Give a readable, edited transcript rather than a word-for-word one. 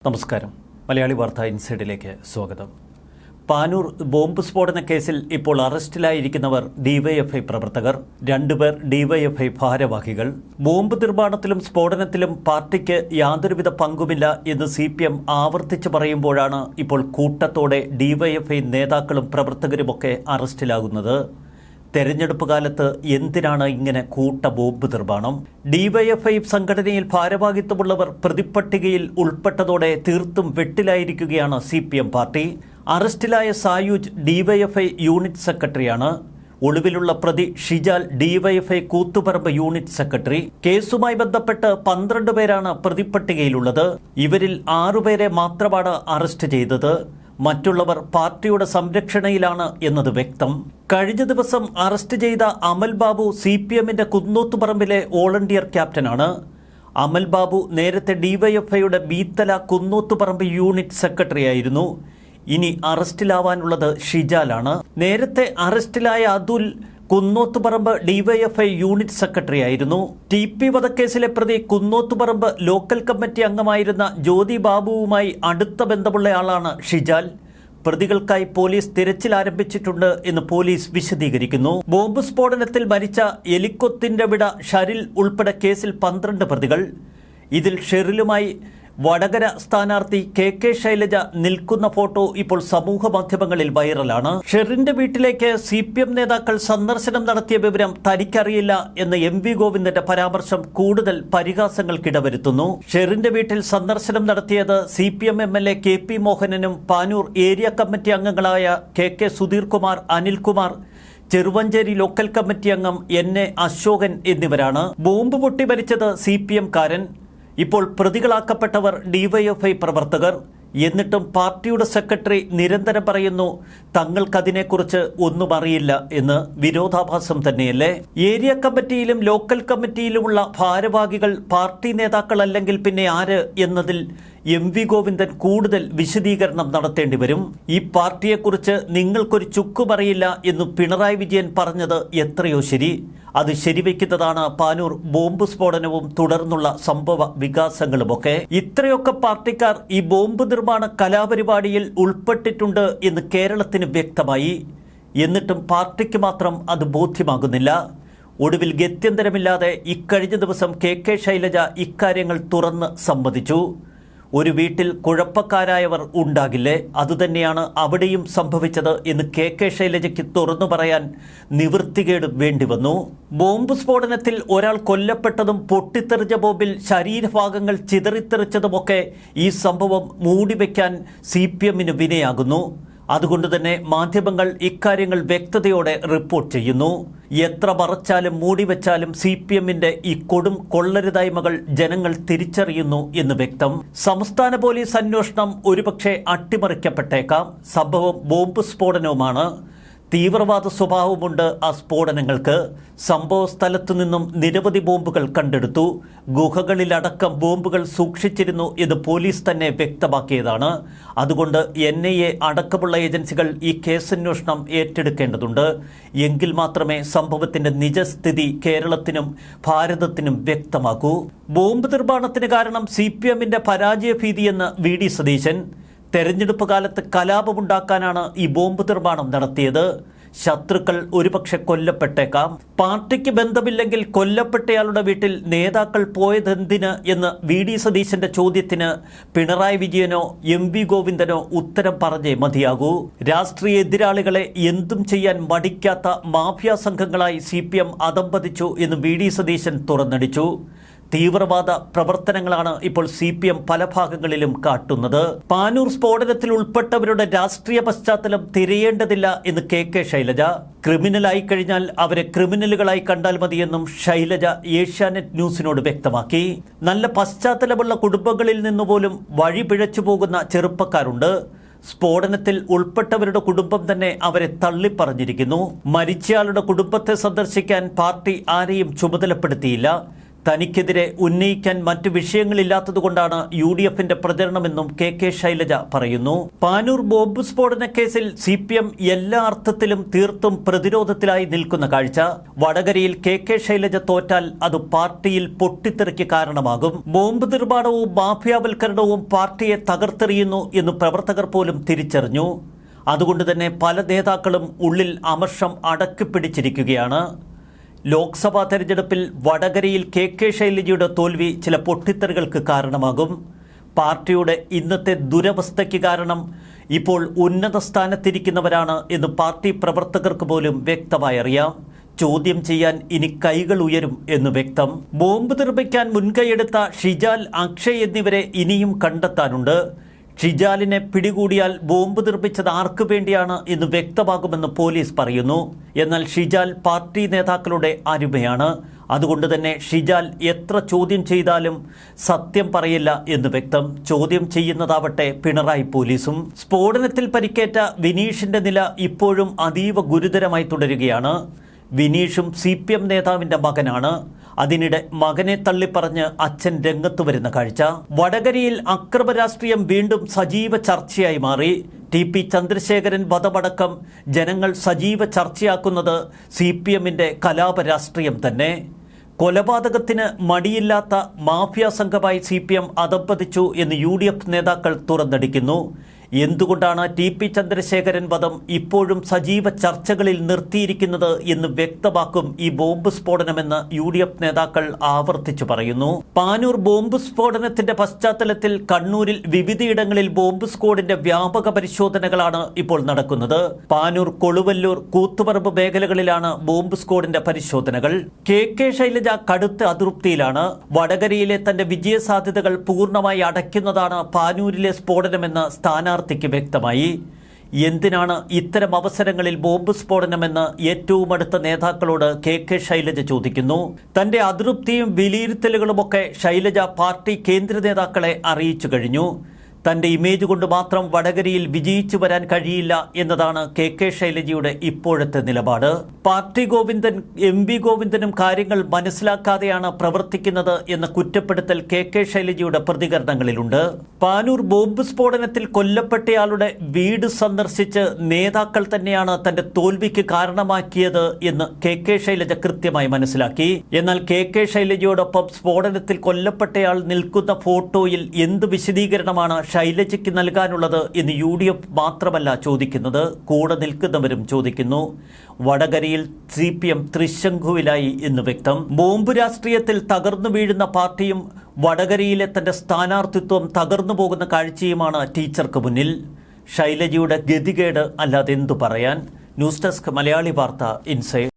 നമസ്കാരം. മലയാളി വാർത്ത ഇൻസൈഡിലേക്ക് സ്വാഗതം. പാനൂർ ബോംബ് സ്ഫോടന കേസിൽ ഇപ്പോൾ അറസ്റ്റിലായിരിക്കുന്നവർ ഡിവൈഎഫ്ഐ പ്രവർത്തകർ, 2 പേർ ഡിവൈഎഫ്ഐ ഭാരവാഹികൾ. ബോംബ് നിർമ്മാണത്തിലും സ്ഫോടനത്തിലും പാർട്ടിക്ക് യാതൊരുവിധ പങ്കുമില്ല എന്ന് CPM ആവർത്തിച്ചു പറയുമ്പോഴാണ് ഇപ്പോൾ കൂട്ടത്തോടെ ഡിവൈഎഫ്ഐ നേതാക്കളും പ്രവർത്തകരുമൊക്കെ അറസ്റ്റിലാകുന്നത്. തെരഞ്ഞെടുപ്പ് കാലത്ത് എന്തിനാണ് ഇങ്ങനെ കൂട്ട ബോംബ് നിർമ്മാണം? ഡിവൈഎഫ്ഐ സംഘടനയിൽ ഭാരവാഹിത്വമുള്ളവർ പ്രതിപ്പട്ടികയിൽ ഉൾപ്പെട്ടതോടെ തീർത്തും വെട്ടിലായിരിക്കുകയാണ് CPM പാർട്ടി. അറസ്റ്റിലായ സായൂജ് ഡിവൈഎഫ്ഐ യൂണിറ്റ് സെക്രട്ടറിയാണ്. ഒളിവിലുള്ള പ്രതി Shijal DYFI Koothuparamba unit secretary. കേസുമായി ബന്ധപ്പെട്ട് 12 പേരാണ് പ്രതിപ്പട്ടികയിലുള്ളത്. ഇവരിൽ 6 പേരെ മാത്രമാണ് അറസ്റ്റ് ചെയ്തത്. മറ്റുള്ളവർ പാർട്ടിയുടെ സംരക്ഷണയിലാണ് എന്നത് വ്യക്തം. കഴിഞ്ഞ ദിവസം അറസ്റ്റ് ചെയ്ത അമൽ ബാബു CPMന്റെ കുന്നോത്തുപറമ്പിലെ ഓൾ ഇന്ത്യ ക്യാപ്റ്റനാണ്. അമൽ ബാബു നേരത്തെ ഡിവൈഎഫ്ഐയുടെ ബീത്തല കുന്നോത്തുപറമ്പ് യൂണിറ്റ് സെക്രട്ടറി ആയിരുന്നു. ഇനി അറസ്റ്റിലാവാനുള്ളത് ഷിജാലാണ്. നേരത്തെ അറസ്റ്റിലായ അതുൽ കുന്നോത്തുപറമ്പ് ഡിവൈഎഫ്ഐ യൂണിറ്റ് സെക്രട്ടറി ആയിരുന്നു. TP വധക്കേസിലെ പ്രതി കുന്നോത്തുപറമ്പ് ലോക്കൽ കമ്മിറ്റി അംഗമായിരുന്ന ജ്യോതി ബാബുവുമായി അടുത്ത ബന്ധമുള്ളയാളാണ് ഷിജാൽ. പ്രതികൾക്കായി പോലീസ് തിരച്ചിൽ ആരംഭിച്ചിട്ടുണ്ട് എന്ന് പോലീസ് വിശദീകരിക്കുന്നു. ബോംബ് സ്ഫോടനത്തിൽ മരിച്ച എലിക്കൊത്തിന്റെ വിട ഷരിൽ ഉൾപ്പെടെ കേസിൽ 12 പ്രതികൾ. ഇതിൽ ഷെറിലുമായി വടകര സ്ഥാനാർത്ഥി KK ശൈലജ നിൽക്കുന്ന ഫോട്ടോ ഇപ്പോൾ സമൂഹ മാധ്യമങ്ങളിൽ വൈറലാണ്. ഷെറിന്റെ വീട്ടിലേക്ക് CPM നേതാക്കൾ സന്ദർശനം നടത്തിയ വിവരം തനിക്കറിയില്ല എന്ന MV ഗോവിന്ദന്റെ പരാമർശം കൂടുതൽ പരിഹാസങ്ങൾക്കിടവരുത്തുന്നു. ഷെറിന്റെ വീട്ടിൽ സന്ദർശനം നടത്തിയത് CPM MLA KP മോഹനനും പാനൂർ ഏരിയ കമ്മിറ്റി അംഗങ്ങളായ KK Sudheer Kumar, Anilkumar, Cheruvancheri local committee അംഗം NA അശോകൻ എന്നിവരാണ്. ബോംബ് പൊട്ടി മരിച്ചത് CPM കാരൻ. ഇപ്പോൾ പ്രതികളാക്കപ്പെട്ടവർ ഡിവൈഎഫ്ഐ പ്രവർത്തകർ. എന്നിട്ടും പാർട്ടിയുടെ സെക്രട്ടറി നിരന്തരം പറയുന്നു തങ്ങൾക്കതിനെക്കുറിച്ച് ഒന്നും അറിയില്ല എന്ന്. വിരോധാഭാസം തന്നെയല്ലേ? ഏരിയ കമ്മിറ്റിയിലും ലോക്കൽ കമ്മിറ്റിയിലുമുള്ള ഭാരവാഹികൾ പാർട്ടി നേതാക്കളല്ലെങ്കിൽ പിന്നെ ആര് എന്നതിൽ MV ഗോവിന്ദൻ കൂടുതൽ വിശദീകരണം നടത്തേണ്ടി വരും. ഈ പാർട്ടിയെക്കുറിച്ച് നിങ്ങൾക്കൊരു ചുക്കുമറിയില്ല എന്ന് പിണറായി വിജയൻ പറഞ്ഞത് എത്രയോ ശരി. അത് ശരിവെക്കുന്നതാണ് പാനൂർ ബോംബ് സ്ഫോടനവും തുടർന്നുള്ള സംഭവ വികാസങ്ങളുമൊക്കെ. ഇത്രയൊക്കെ പാർട്ടിക്കാർ ഈ ബോംബ് നിർമ്മാണ കലാപരിപാടിയിൽ ഉൾപ്പെട്ടിട്ടുണ്ട് എന്ന് കേരളത്തിന് വ്യക്തമായി. എന്നിട്ടും പാർട്ടിക്ക് മാത്രം അത് ബോധ്യമാകുന്നില്ല. ഒടുവിൽ ഗത്യന്തരമില്ലാതെ ഇക്കഴിഞ്ഞ ദിവസം KK ശൈലജ ഇക്കാര്യങ്ങൾ തുറന്ന് സമ്മതിച്ചു. ഒരു വീട്ടിൽ കുഴപ്പക്കാരായവർ ഉണ്ടാകില്ലേ, അതുതന്നെയാണ് അവിടെയും സംഭവിച്ചത് എന്ന് KK ശൈലജയ്ക്ക് തുറന്നു പറയാൻ നിവൃത്തികേട് വേണ്ടിവന്നു. ബോംബ് സ്ഫോടനത്തിൽ ഒരാൾ കൊല്ലപ്പെട്ടതും പൊട്ടിത്തെറിച്ച ബോംബിൽ ശരീരഭാഗങ്ങൾ ചിതറിത്തെറിച്ചതുമൊക്കെ ഈ സംഭവം മൂടിവെക്കാൻ CPMന് വിനയാകുന്നു. അതുകൊണ്ട് തന്നെ മാധ്യമങ്ങൾ ഇക്കാര്യങ്ങൾ വ്യക്തതയോടെ റിപ്പോർട്ട് ചെയ്യുന്നു. എത്ര മറച്ചാലും മൂടിവെച്ചാലും CPMന്റെ ഈ കൊടും കൊള്ളരുതായ്മകൾ ജനങ്ങൾ തിരിച്ചറിയുന്നു എന്ന് വ്യക്തം. സംസ്ഥാന പോലീസ് അന്വേഷണം ഒരുപക്ഷെ അട്ടിമറിക്കപ്പെട്ടേക്കാം. സംഭവം ബോംബ് സ്ഫോടനവുമാണ്. തീവ്രവാദ സ്വഭാവമുണ്ട് ആ സ്ഫോടനങ്ങൾക്ക്. സംഭവ സ്ഥലത്തു നിന്നും നിരവധി ബോംബുകൾ കണ്ടെടുത്തു. ഗുഹകളിലടക്കം ബോംബുകൾ സൂക്ഷിച്ചിരുന്നു എന്ന് പോലീസ് തന്നെ വ്യക്തമാക്കിയതാണ്. അതുകൊണ്ട് NIA അടക്കമുള്ള ഏജൻസികൾ ഈ കേസന്വേഷണം ഏറ്റെടുക്കേണ്ടതുണ്ട്. എങ്കിൽ മാത്രമേ സംഭവത്തിന്റെ നിജസ്ഥിതി കേരളത്തിനും ഭാരതത്തിനും വ്യക്തമാക്കൂ. ബോംബ് നിർമ്മാണത്തിന് കാരണം CPMന്റെ പരാജയഭീതിയെന്ന് VD സതീശൻ. തെരഞ്ഞെടുപ്പ് കാലത്ത് കലാപമുണ്ടാക്കാനാണ് ഈ ബോംബ് നിർമ്മാണം നടത്തിയത്. ശത്രുക്കൾ ഒരുപക്ഷെ കൊല്ലപ്പെട്ടേക്കാം. പാർട്ടിക്ക് ബന്ധമില്ലെങ്കിൽ കൊല്ലപ്പെട്ടയാളുടെ വീട്ടിൽ നേതാക്കൾ പോയതെന്തിന് എന്ന് VD സതീശന്റെ ചോദ്യത്തിന് പിണറായി വിജയനോ MV ഗോവിന്ദനോ ഉത്തരം പറഞ്ഞേ മതിയാകൂ. രാഷ്ട്രീയ എതിരാളികളെ എന്തും ചെയ്യാൻ മടിക്കാത്ത മാഫിയ സംഘങ്ങളായി CPM അധംപതിച്ചു എന്ന് VD സതീശൻ തുറന്നടിച്ചു. തീവ്രവാദ പ്രവർത്തനങ്ങളാണ് ഇപ്പോൾ CPM പല ഭാഗങ്ങളിലും കാട്ടുന്നത്. പാനൂർ സ്ഫോടനത്തിൽ ഉൾപ്പെട്ടവരുടെ രാഷ്ട്രീയ പശ്ചാത്തലം തിരയേണ്ടതില്ല എന്ന് KK ശൈലജ. ക്രിമിനലായി കഴിഞ്ഞാൽ അവരെ ക്രിമിനലുകളായി കണ്ടാൽ മതിയെന്നും ശൈലജ ഏഷ്യാനെറ്റ് ന്യൂസിനോട് വ്യക്തമാക്കി. നല്ല പശ്ചാത്തലമുള്ള കുടുംബങ്ങളിൽ നിന്നുപോലും വഴി പിഴച്ചു പോകുന്ന ചെറുപ്പക്കാരുണ്ട്. സ്ഫോടനത്തിൽ ഉൾപ്പെട്ടവരുടെ കുടുംബം തന്നെ അവരെ തള്ളിപ്പറഞ്ഞിരിക്കുന്നു. മരിച്ചയാളുടെ കുടുംബത്തെ സന്ദർശിക്കാൻ പാർട്ടി ആരെയും ചുമതലപ്പെടുത്തിയില്ല. തനിക്കെതിരെ ഉന്നയിക്കാൻ മറ്റു വിഷയങ്ങളില്ലാത്തതുകൊണ്ടാണ് UDFന്റെ പ്രചരണമെന്നും കെ ശൈലജ പറയുന്നു. പാനൂർ ബോംബ് സ്ഫോടന കേസിൽ CPM എല്ലാ അർത്ഥത്തിലും തീർത്തും പ്രതിരോധത്തിലായി നിൽക്കുന്ന കാഴ്ച. വടകരയിൽ കെ ശൈലജ തോറ്റാൽ അത് പാർട്ടിയിൽ പൊട്ടിത്തെറിക്ക് കാരണമാകും. ബോംബ് നിർമ്മാണവും മാഫിയാവൽക്കരണവും പാർട്ടിയെ തകർത്തെറിയുന്നു എന്ന് പ്രവർത്തകർ പോലും തിരിച്ചറിഞ്ഞു. അതുകൊണ്ട് തന്നെ പല നേതാക്കളും ഉള്ളിൽ അമർഷം അടക്കിപ്പിടിച്ചിരിക്കുകയാണ്. ലോക്സഭാ തെരഞ്ഞെടുപ്പിൽ വടകരയിൽ കെ ശൈലജയുടെ തോൽവി ചില പൊട്ടിത്തെറികൾക്ക് കാരണമാകും. പാർട്ടിയുടെ ഇന്നത്തെ ദുരവസ്ഥയ്ക്ക് കാരണം ഇപ്പോൾ ഉന്നത സ്ഥാനത്തിരിക്കുന്നവരാണ് എന്ന് പാർട്ടി പ്രവർത്തകർക്ക് പോലും വ്യക്തമായി അറിയാം. ചോദ്യം ചെയ്യാൻ ഇനി കൈകൾ ഉയരും എന്ന് വ്യക്തം. ബോംബ് നിർമ്മിക്കാൻ മുൻകൈയെടുത്ത ഷിജാൽ, അക്ഷയ് എന്നിവരെ ഇനിയും കണ്ടെത്താനുണ്ട്. ഷിജാലിനെ പിടികൂടിയാൽ ബോംബ് നിർമ്മിച്ചത് ആർക്കു വേണ്ടിയാണ് എന്ന് വ്യക്തമാകുമെന്ന് പോലീസ് പറയുന്നു. എന്നാൽ ഷിജാൽ പാർട്ടി നേതാക്കളുടെ അരുമയാണ്. അതുകൊണ്ട് തന്നെ ഷിജാൽ എത്ര ചോദ്യം ചെയ്താലും സത്യം പറയില്ല എന്ന് വ്യക്തം. ചോദ്യം ചെയ്യുന്നതാവട്ടെ പിണറായി പോലീസും. സ്ഫോടനത്തിൽ പരിക്കേറ്റ വിനീഷിന്റെ നില ഇപ്പോഴും അതീവ ഗുരുതരമായി തുടരുകയാണ്. വിനീഷും CPM നേതാവിന്റെ മകനാണ്. അതിനിടെ മകനെ തള്ളിപ്പറഞ്ഞ് അച്ഛൻ രംഗത്ത് വരുന്ന കാഴ്ച. വടകരയിൽ അക്രമ രാഷ്ട്രീയം വീണ്ടും സജീവ ചർച്ചയായി മാറി. TP ചന്ദ്രശേഖരൻ വധമടക്കം ജനങ്ങൾ സജീവ ചർച്ചയാക്കുന്നത് CPMന്റെ കലാപ രാഷ്ട്രീയം തന്നെ. കൊലപാതകത്തിന് മടിയില്ലാത്ത മാഫിയ സംഘമായി CPM അധപ്പതിച്ചു എന്ന് UDF നേതാക്കൾ തുറന്നടിക്കുന്നു. എന്തുകൊണ്ടാണ് TP ചന്ദ്രശേഖരൻ വധം ഇപ്പോഴും സജീവ ചർച്ചകളിൽ നിർത്തിയിരിക്കുന്നത് എന്ന് വ്യക്തമാക്കും ഈ ബോംബ് സ്ഫോടനമെന്ന് UDF നേതാക്കൾ ആവർത്തിച്ചു പറയുന്നു. പാനൂർ ബോംബ് സ്ഫോടനത്തിന്റെ പശ്ചാത്തലത്തിൽ കണ്ണൂരിൽ വിവിധയിടങ്ങളിൽ ബോംബ് സ്ക്വാഡിന്റെ വ്യാപക പരിശോധനകളാണ് ഇപ്പോൾ നടക്കുന്നത്. പാനൂർ, കൊളുവല്ലൂർ, കൂത്തുപറമ്പ് മേഖലകളിലാണ് ബോംബ് സ്ക്വാഡിന്റെ പരിശോധനകൾ. കെ ശൈലജ കടുത്ത അതൃപ്തിയിലാണ്. വടകരയിലെ തന്റെ വിജയസാധ്യതകൾ പൂർണ്ണമായി അടയ്ക്കുന്നതാണ് പാനൂരിലെ സ്ഫോടനമെന്ന് സ്ഥാനാർത്ഥിക്ക് വ്യക്തമായി. എന്തിനാണ് ഇത്തരം അവസരങ്ങളിൽ ബോംബ് സ്ഫോടനമെന്ന് ഏറ്റവും അടുത്ത നേതാക്കളോട് കെ ശൈലജ ചോദിക്കുന്നു. തന്റെ അതൃപ്തിയും വിലയിരുത്തലുകളുമൊക്കെ ശൈലജ പാർട്ടി കേന്ദ്ര നേതാക്കളെ അറിയിച്ചു കഴിഞ്ഞു. തന്റെ ഇമേജ് കൊണ്ട് മാത്രം വടകരയിൽ വിജയിച്ചു വരാൻ കഴിയില്ല എന്നതാണ് കെ ശൈലജയുടെ ഇപ്പോഴത്തെ നിലപാട്. പാർട്ടി ഗോവിന്ദൻ, MV ഗോവിന്ദനും കാര്യങ്ങൾ മനസ്സിലാക്കാതെയാണ് പ്രവർത്തിക്കുന്നത് എന്ന കുറ്റപ്പെടുത്തൽ കെ ശൈലജയുടെ പ്രതികരണങ്ങളിലുണ്ട്. പാനൂർ ബോംബ് സ്ഫോടനത്തിൽ കൊല്ലപ്പെട്ടയാളുടെ വീട് സന്ദർശിച്ച് നേതാക്കൾ തന്നെയാണ് തന്റെ തോൽവിക്ക് കാരണമാക്കിയത് എന്ന് കെ ശൈലജ കൃത്യമായി മനസ്സിലാക്കി. എന്നാൽ കെ ശൈലജയോടൊപ്പം സ്ഫോടനത്തിൽ കൊല്ലപ്പെട്ടയാൾ നിൽക്കുന്ന ഫോട്ടോയിൽ എന്ത് വിശദീകരണമാണ് ശൈലജയ്ക്ക് നൽകാനുള്ളത് എന്ന് UDF മാത്രമല്ല ചോദിക്കുന്നത്, കൂടെ നിൽക്കുന്നവരും ചോദിക്കുന്നു. വടകരയിൽ CPM തൃശങ്കുവിലായി എന്ന് വ്യക്തം. ബോംബ് രാഷ്ട്രീയത്തിൽ തകർന്നു വീഴുന്ന പാർട്ടിയും വടകരയിലെ തന്റെ സ്ഥാനാർത്ഥിത്വം തകർന്നു പോകുന്ന കാഴ്ചയുമാണ് ടീച്ചർക്ക് മുന്നിൽ. ശൈലജയുടെ ഗതികേട് അല്ലാതെ എന്തു പറയാൻ. ന്യൂസ് ഡെസ്ക്, മലയാളി വാർത്ത, ഇൻസൈഡ്.